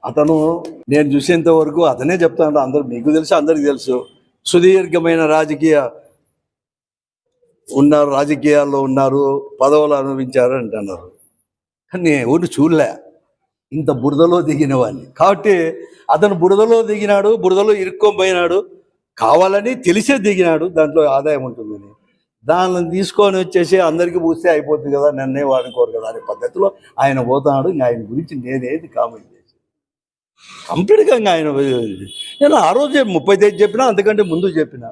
అతను నేను చూసేంత వరకు అతనే చెప్తాను, అందరు మీకు తెలుసు, అందరికి తెలుసు, సుదీర్ఘమైన రాజకీయాల్లో ఉన్నారు, పదవులు అనుభవించారు అంటున్నారు. కానీ ఎవరు చూడలే ఇంత బురదలో దిగిన వాడిని. కాబట్టి అతను బురదలో దిగినాడు, బురదలో ఇరుక్కోపోయినాడు, కావాలని తెలిసే దిగినాడు, దాంట్లో ఆదాయం ఉంటుందని. దాన్ని తీసుకొని వచ్చేసి అందరికీ పూస్తే అయిపోతుంది కదా, నన్నే వాడుకోరు కదా అనే పద్ధతిలో ఆయన పోతున్నాడు. ఇంకా ఆయన గురించి నేనేది కామెంట్ చేసి కంప్లీట్గా ఆయన నేను ఆ రోజే 30 తేదీ చెప్పినా, అంతకంటే ముందు చెప్పిన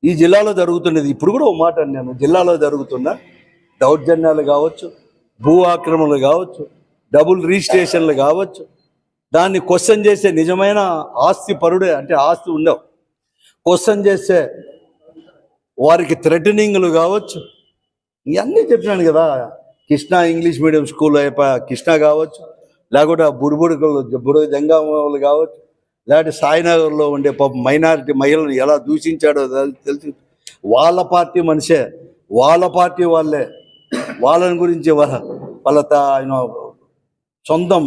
ఈ జిల్లాలో జరుగుతున్నది. ఇప్పుడు కూడా ఒక మాట అన్నాను, జిల్లాలో జరుగుతున్న దౌర్జన్యాలు కావచ్చు, భూ ఆక్రమణలు కావచ్చు, డబుల్ రిజిస్ట్రేషన్లు కావచ్చు, దాన్ని క్వశ్చన్ చేసే నిజమైన ఆస్తి పరుడే, అంటే ఆస్తి ఉండవు, క్వశ్చన్ చేసే వారికి థ్రెటనింగ్లు కావచ్చు, ఇవన్నీ చెప్పినాను కదా. Krishna English medium school Krishna కావచ్చు, లేకుంటే బుడుగు జంగామలు కావచ్చు, లేకపోతే సాయినగర్లో ఉండే మైనారిటీ మహిళలను ఎలా దూషించాడో తెలిసి, వాళ్ళ పార్టీ మనిషే, వాళ్ళ పార్టీ వాళ్ళే, వాళ్ళని గురించి ఆయన సొంతం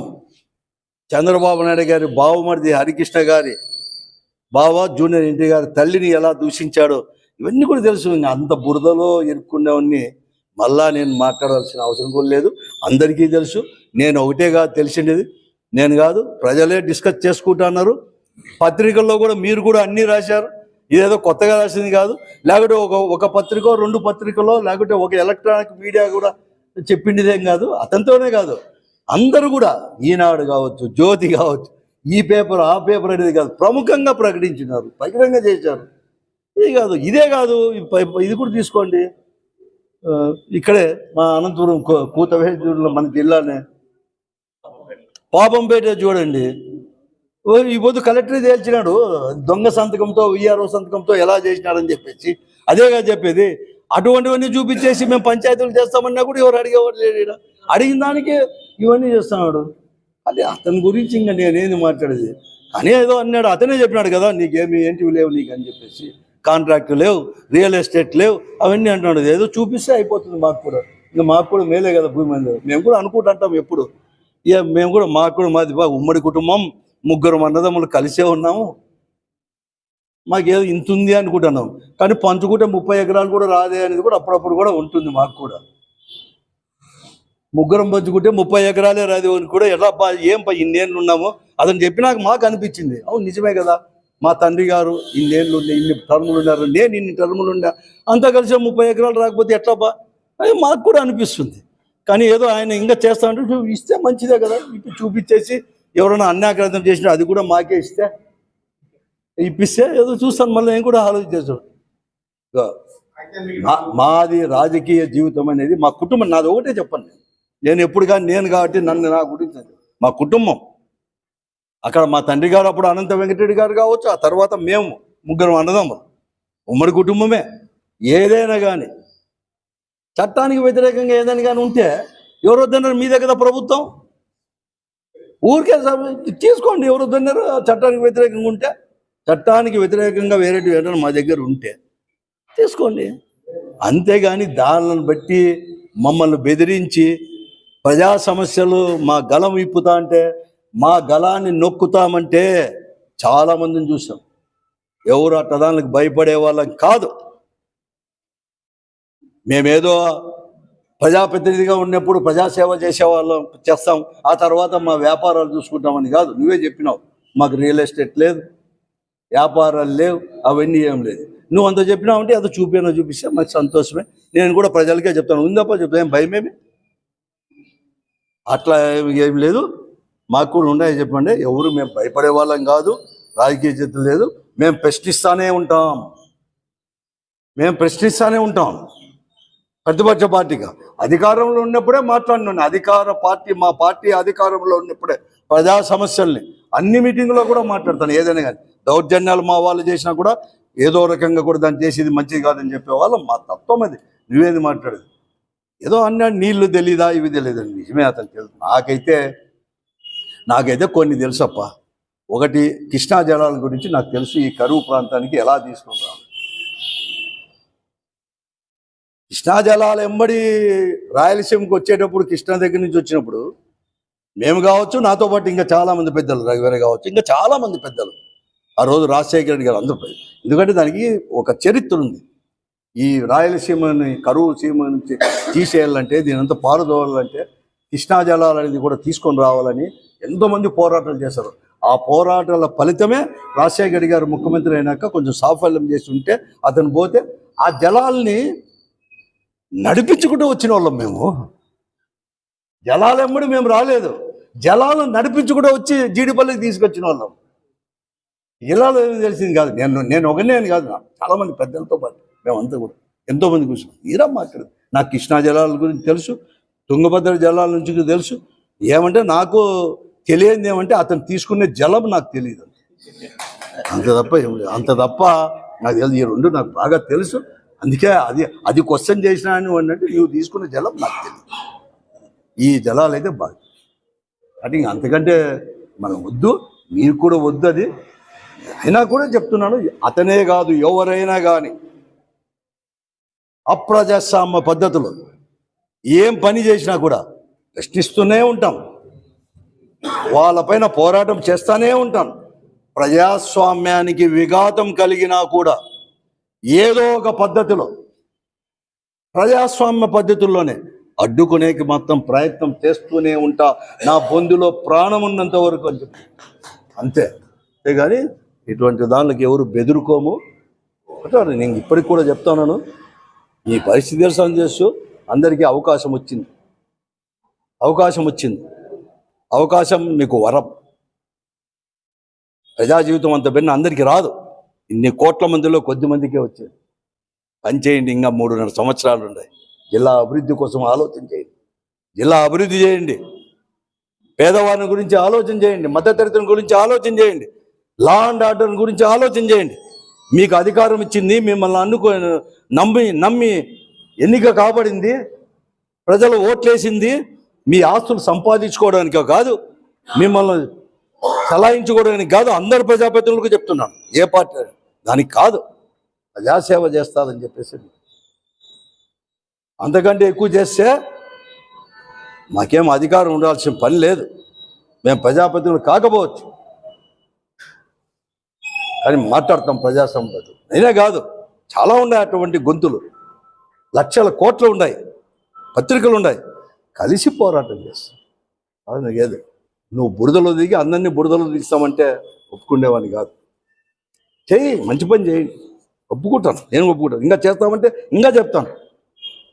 చంద్రబాబు నాయుడు గారి బావమరిది హరికృష్ణ గారి బావ జూనియర్ ఎన్టీ గారి తల్లిని ఎలా దూషించాడో ఇవన్నీ కూడా తెలుసు. ఇంకా అంత బురదలో ఇరుక్కునేవన్నీ మళ్ళా నేను మాట్లాడాల్సిన అవసరం కూడా లేదు, అందరికీ తెలుసు. నేను ఒకటే కాదు తెలిసిండేది, నేను కాదు, ప్రజలే డిస్కస్ చేసుకుంటున్నారు. పత్రికల్లో కూడా మీరు కూడా అన్నీ రాశారు, ఇదేదో కొత్తగా రాసింది కాదు. లేకుంటే ఒక పత్రిక, 2 పత్రికలో, లేకుంటే ఒక ఎలక్ట్రానిక్ మీడియా కూడా చెప్పిండిదేం కాదు. అతనితోనే కాదు, అందరూ కూడా, ఈనాడు కావచ్చు, జ్యోతి కావచ్చు, ఈ పేపర్ ఆ పేపర్ అనేది కాదు, ప్రముఖంగా ప్రకటించినారు, బహిరంగ చేశారు. ఇది కాదు, ఇదే కాదు, ఇది కూడా తీసుకోండి. ఇక్కడే మా అనంతపురం కూతవేజూరులో మన జిల్లానే పాపంపేట చూడండి, ఈ పొద్దు కలెక్టర్ తేల్చినాడు, దొంగ సంతకంతో విఆర్ఓ సంతకంతో ఎలా చేసినాడని చెప్పేసి. అదేగా చెప్పేది. అటువంటివన్నీ చూపించేసి మేము పంచాయతీలు చేస్తామన్నా కూడా ఎవరు అడిగేవారు లేడు. అడిగిన దానికి ఇవన్నీ చేస్తున్నాడు. అది అతని గురించి ఇంకా నేనేది మాట్లాడేది. కానీ ఏదో అన్నాడు, అతనే చెప్పినాడు కదా, నీకేమి ఏంటివి లేవు నీకు అని చెప్పేసి, కాంట్రాక్ట్ లేవు, రియల్ ఎస్టేట్ లేవు, అవన్నీ అంటున్నాడు. ఏదో చూపిస్తే అయిపోతుంది మాకు కూడా, ఇంకా మాకు కూడా మేలే కదా భూమి మీద. మేము కూడా అనుకుంటుంటాం ఎప్పుడు, ఇక మేము కూడా మాకు కూడా మాది ఉమ్మడి కుటుంబం, 3 అన్నదమ్ములు కలిసే ఉన్నాము, మాకేదో ఇంత ఉంది అనుకుంటున్నాం. కానీ పంచుకుంటే 30 ఎకరాలు కూడా రాదే అనేది కూడా అప్పుడప్పుడు కూడా ఉంటుంది మాకు కూడా. 3 పంచుకుంటే 30 ఎకరాలే రాదు అని కూడా ఎలా ఏం ఇన్నేళ్ళు ఉన్నామో అతను చెప్పినాక మాకు అనిపించింది, అవును నిజమే కదా, మా తండ్రి గారు ఇన్నేళ్ళు ఉండే, ఇన్ని టర్ములు ఉన్నారు, నేను ఇన్ని టర్ములు ఉండా, అంతా కలిసి 30 ఎకరాలు రాకపోతే ఎట్లా అది మాకు కూడా అనిపిస్తుంది. కానీ ఏదో ఆయన ఇంకా చేస్తా అంటే ఇస్తే మంచిదే కదా, ఇప్పుడు చూపించేసి ఎవరైనా అన్యాక్రాంతం చేసినా అది కూడా మాకే ఇప్పిస్తే ఏదో చూస్తాను, మళ్ళీ నేను కూడా ఆలోచించేస్తాను. మాది రాజకీయ జీవితం అనేది మా కుటుంబం, నాది ఒకటే చెప్పండి, నేను ఎప్పుడు కానీ నేను కాబట్టి నన్ను నా గురించి మా కుటుంబం. అక్కడ మా తండ్రి గారు అప్పుడు అనంత వెంకటరెడ్డి గారు కావచ్చు, ఆ తర్వాత మేము 3 అన్నదమ్ములు, ఉమ్మడి కుటుంబమే. ఏదైనా కానీ చట్టానికి వ్యతిరేకంగా ఏదైనా కానీ ఉంటే ఎవరు వద్దన్నారు, మీ దగ్గర ప్రభుత్వం ఊరికే తీసుకోండి, ఎవరు వద్దన్నారు. చట్టానికి వ్యతిరేకంగా ఉంటే, చట్టానికి వ్యతిరేకంగా వేరేటి ఏదైనా మా దగ్గర ఉంటే తీసుకోండి. అంతేగాని దానిని బట్టి మమ్మల్ని బెదిరించి ప్రజా సమస్యలు మా గలం విప్పుతా అంటే, మా గలాన్ని నొక్కుతామంటే చాలామందిని చూసాం. ఎవరు అట్ట దానికి భయపడే వాళ్ళం కాదు. మేమేదో ప్రజాప్రతినిధిగా ఉన్నప్పుడు ప్రజాసేవ చేసేవాళ్ళం చేస్తాం, ఆ తర్వాత మా వ్యాపారాలు చూసుకుంటామని కాదు. నువ్వే చెప్పినావు, మాకు రియల్ ఎస్టేట్ లేదు, వ్యాపారాలు లేవు, అవన్నీ ఏం లేదు. నువ్వు అంత చెప్పినావు అంటే అది చూపిస్తే మాకు సంతోషమే. నేను కూడా ప్రజలకే చెప్తాను, ఉందప్ప చెప్తాను, భయమేమి అట్లా ఏం లేదు, మాకు కూడా ఉన్నాయి చెప్పండి. ఎవరు మేము భయపడే వాళ్ళం కాదు, రాజకీయ చేతులు లేదు, మేము ప్రశ్నిస్తూనే ఉంటాం. ప్రతిపక్ష పార్టీగా అధికారంలో ఉన్నప్పుడే మాట్లాడినాను. మా పార్టీ అధికారంలో ఉన్నప్పుడే ప్రజా సమస్యల్ని అన్ని మీటింగ్లో కూడా మాట్లాడతాను. ఏదైనా కానీ దౌర్జన్యాలు మా వాళ్ళు చేసినా కూడా ఏదో రకంగా కూడా దాన్ని చేసేది మంచిది కాదని చెప్పేవాళ్ళం. మా తత్వం అది. నువ్వేది మాట్లాడేది ఏదో అన్నాడు, నీళ్లు తెలీదా ఇవి తెలియదండి. నిజమే, అతను తెలుసు. నాకైతే కొన్ని తెలుసప్ప. ఒకటి, కృష్ణా జలాల గురించి నాకు తెలుసు, ఈ కరువు ప్రాంతానికి ఎలా తీసుకుంటాను. కృష్ణా జలాలు ఎంబడి రాయలసీమకి వచ్చేటప్పుడు, కృష్ణా దగ్గర నుంచి వచ్చినప్పుడు మేము కావచ్చు, నాతో పాటు ఇంకా చాలామంది పెద్దలు, రఘువీర కావచ్చు, ఇంకా చాలామంది పెద్దలు ఆ రోజు రాజశేఖర రెడ్డి గారు అందరూ. ఎందుకంటే దానికి ఒక చరిత్ర ఉంది. ఈ రాయలసీమని కరువు సీమ నుంచి తీసేయాలంటే, దీనంతా పారుదోవాలంటే కృష్ణా జలాలు అనేది కూడా తీసుకొని రావాలని ఎంతోమంది పోరాటాలు చేశారు. ఆ పోరాటాల ఫలితమే రాజశేఖర రెడ్డి గారు ముఖ్యమంత్రి అయినాక కొంచెం సాఫల్యం చేసి ఉంటే అతను పోతే ఆ జలాల్ని నడిపించుకుంటూ వచ్చిన వాళ్ళం మేము. జలాలెమ్మడి మేము రాలేదు, జలాలను నడిపించుకుంటూ వచ్చి జీడిపల్లికి తీసుకొచ్చిన వాళ్ళం. జలాలు ఏమి తెలిసింది కాదు. నేను ఒకనే కాదు, చాలామంది పెద్దలతో పాటు మేమంతా కూడా ఎంతోమంది కూర్చున్నాం. తీరా మాట్లాడదు. నాకు కృష్ణా జలాల గురించి తెలుసు, తుంగభద్ర జలాల నుంచి తెలుసు. ఏమంటే నాకు తెలియదు ఏమంటే అతను తీసుకునే జలం నాకు తెలియదు, అంత తప్ప నాకు తెలియదు. ఈ రెండు నాకు బాగా తెలుసు. అందుకే అది క్వశ్చన్ చేసినా అని అంటే నువ్వు తీసుకునే జలం నాకు తెలియదు. ఈ జలాలు అయితే బాగా అంటే అంతకంటే మనం వద్దు, మీరు కూడా వద్దు. అది అయినా కూడా చెప్తున్నాను, అతనే కాదు ఎవరైనా కానీ అప్రజాస్వామ్య పద్ధతులు ఏం పని చేసినా కూడా ప్రశ్నిస్తూనే ఉంటాం, వాళ్ళపైన పోరాటం చేస్తూనే ఉంటాం. ప్రజాస్వామ్యానికి విఘాతం కలిగినా కూడా ఏదో ఒక పద్ధతిలో ప్రజాస్వామ్య పద్ధతుల్లోనే అడ్డుకునేకి మొత్తం ప్రయత్నం చేస్తూనే ఉంటా, నా బొందులో ప్రాణం ఉన్నంత వరకు అని చెప్పి అంతేగాని ఇటువంటి దానికి ఎవరు బెదురుకోము. నేను ఇప్పటికి కూడా చెప్తాను, ఈ పరిస్థితి తెలుసు చేస్తూ అందరికీ అవకాశం వచ్చింది. అవకాశం మీకు వరం. ప్రజా జీవితం అంత బిన్న అందరికీ రాదు. ఇన్ని కోట్ల మందిలో కొద్ది మందికే వచ్చేది. పనిచేయండి, ఇంకా 3.5 సంవత్సరాలు ఉన్నాయి. జిల్లా అభివృద్ధి కోసం ఆలోచన చేయండి, జిల్లా అభివృద్ధి చేయండి, పేదవారిని గురించి ఆలోచన చేయండి, మధ్యతరగతి గురించి ఆలోచన చేయండి, లా అండ్ ఆర్డర్ గురించి ఆలోచన చేయండి. మీకు అధికారం ఇచ్చింది, మిమ్మల్ని నమ్మి ఎన్నిక కాబడింది, ప్రజలు ఓట్లేసింది మీ ఆస్తులు సంపాదించుకోవడానికే కాదు, మిమ్మల్ని చలాయించుకోవడానికి కాదు. అందరు ప్రజాప్రతినిధులకు చెప్తున్నాను, ఏ పార్టీ దానికి కాదు, ప్రజాసేవ చేస్తారని చెప్పేసి. అంతకంటే ఎక్కువ చేస్తే మాకేం అధికారం ఉండాల్సిన పని లేదు. మేము ప్రజాప్రతినిధులు కాకపోవచ్చు, కానీ మాట్లాడతాం ప్రజాసంపద. అయినా కాదు, చాలా ఉన్నాయి అటువంటి గొంతులు, లక్షల కోట్లు ఉన్నాయి, పత్రికలు ఉన్నాయి, కలిసి పోరాటం చేస్తాం. అది ఏది నువ్వు బురదలో దిగి అందరినీ బురదలో దిస్తామంటే ఒప్పుకునేవాడిని కాదు. చెయ్యి, మంచి పని చేయండి, ఒప్పుకుంటాను, నేను ఒప్పుకుంటాను. ఇంకా చేస్తామంటే ఇంకా చెప్తాను.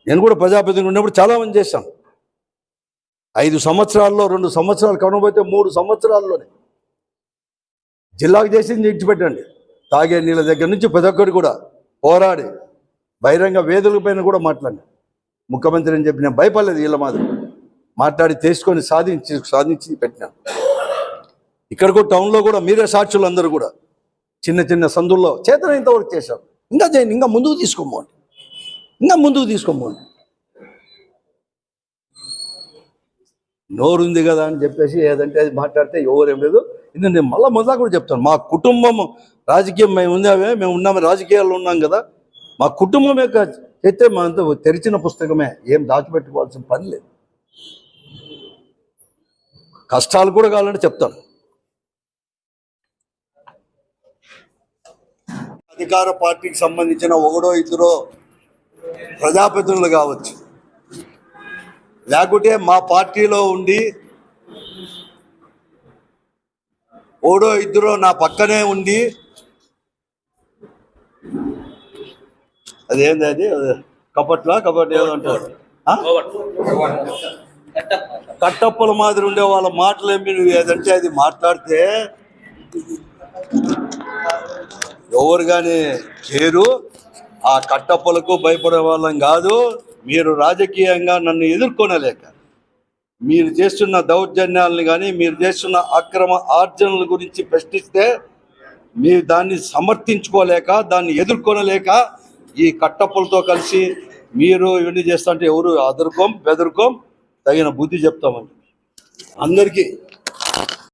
నేను కూడా ప్రజాప్రతినిధి ఉన్నప్పుడు చాలామంది చేశాను. 5 సంవత్సరాల్లో 2 సంవత్సరాలు కనబోతే 3 సంవత్సరాల్లోనే జిల్లాకు చేసింది ఇచ్చిపెట్టండి. తాగే నీళ్ళ దగ్గర నుంచి ప్రతి ఒక్కరు కూడా పోరాడి బహిరంగ వేదికల పైన కూడా మాట్లాడి ముఖ్యమంత్రి అని చెప్పి నేను భయపడలేదు. వీళ్ళ మాదిరి మాట్లాడి తీసుకొని సాధించి పెట్టినాను. ఇక్కడ కూడా టౌన్లో కూడా మీరే సాక్షులు, అందరూ కూడా చిన్న చిన్న సందుల్లో చేతనైనంతవరకు చేశారు. ఇంకా చేయండి, ఇంకా ముందుకు తీసుకోమండి, నోరుంది కదా అని చెప్పేసి ఏదంటే అది మాట్లాడితే ఎవరేం లేదు. ఇది నేను మొదలా కూడా చెప్తాను, మా కుటుంబం రాజకీయం మేము ఉన్నాము, రాజకీయాల్లో ఉన్నాం కదా, మా కుటుంబం యొక్క అయితే మనంతా తెరిచిన పుస్తకమే, ఏం దాచిపెట్టుకోవాల్సిన పని లేదు. కష్టాలు కూడా కావాలంటే చెప్తాను. అధికార పార్టీకి సంబంధించిన 1-2 ప్రజాప్రతినిధులు కావచ్చు, లేకుంటే మా పార్టీలో ఉండి 1-2 నా పక్కనే ఉండి అదేంది అది కపట్ ఏదో అంటారు, కట్టప్పల మాదిరి ఉండే వాళ్ళ మాటలు ఏమి నువ్వు ఏదంటే అది మాట్లాడితే ఎవరు కానీ చేరు. ఆ కట్టప్పలకు భయపడే వాళ్ళం కాదు. మీరు రాజకీయంగా నన్ను ఎదుర్కొనలేక, మీరు చేస్తున్న దౌర్జన్యాలను కానీ మీరు చేస్తున్న అక్రమ ఆర్జనల గురించి ప్రశ్నిస్తే మీరు దాన్ని సమర్థించుకోలేక, దాన్ని ఎదుర్కొనలేక ఈ కట్టప్పలతో కలిసి మీరు ఇవన్నీ చేస్తుంటే ఎవరు బెదరుకోం, తగిన బుద్ధి చెప్తామని అందరికీ